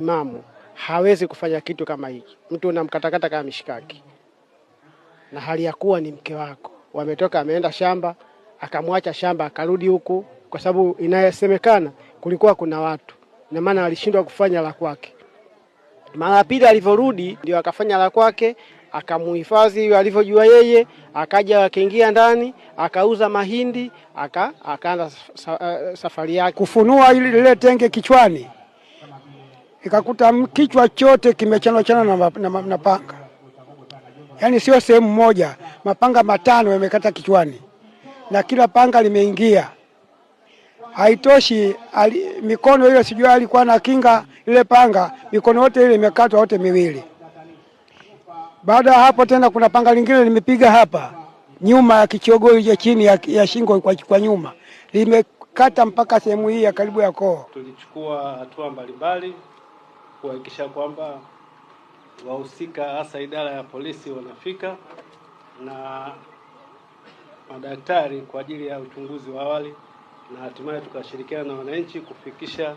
Imamu hawezi kufanya kitu kama hiki. Mtu unamkatakata kama mishikaki, na hali ya kuwa ni mke wako. Wametoka, ameenda shamba, akamwacha shamba, akarudi huku, kwa sababu inayesemekana kulikuwa kuna watu, na maana alishindwa kufanya la kwake. Mara pili alivyorudi ndio akafanya la kwake, akamuhifadhi alivyojua yeye, akaja akaingia ndani, akauza mahindi, akaanza safari yake. Kufunua ili lile tenge kichwani, ikakuta kichwa chote kimechana na panga. Yaani sio sehemu moja, mapanga 5 yamekata kichwani na kila panga limeingia. Haitoshi, mikono ile sijui alikuwa na kinga ile panga, mikono yote ile imekatwa yote miwili. Baada ya hapo tena kuna panga lingine limepiga hapa nyuma ya kichogoi cha chini ya shingo kwa nyuma, limekata mpaka sehemu hii ya karibu ya koo. Tulichukua hatua mbalimbali kuhakikisha kwamba wahusika hasa idara ya polisi wanafika na madaktari kwa ajili ya uchunguzi wa awali, na hatimaye tukashirikiana na wananchi kufikisha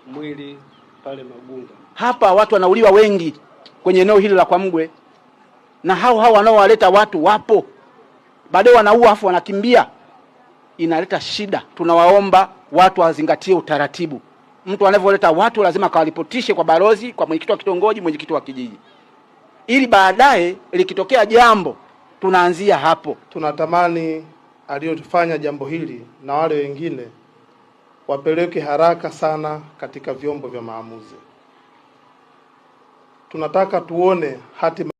mwili pale Magunga. Hapa watu wanauliwa wengi kwenye eneo hili la kwa Mgwe, na hao wanaowaleta watu wapo, baadaye wanaua afu wanakimbia. Inaleta shida. Tunawaomba watu wazingatie utaratibu. Mtu anavyoleta watu lazima kawalipotishe kwa balozi, kwa mwenyekiti wa kitongoji, mwenyekiti wa kijiji, ili baadaye likitokea jambo tunaanzia hapo. Tunatamani aliyofanya jambo hili na wale wengine wapeleke haraka sana katika vyombo vya maamuzi. Tunataka tuone hatima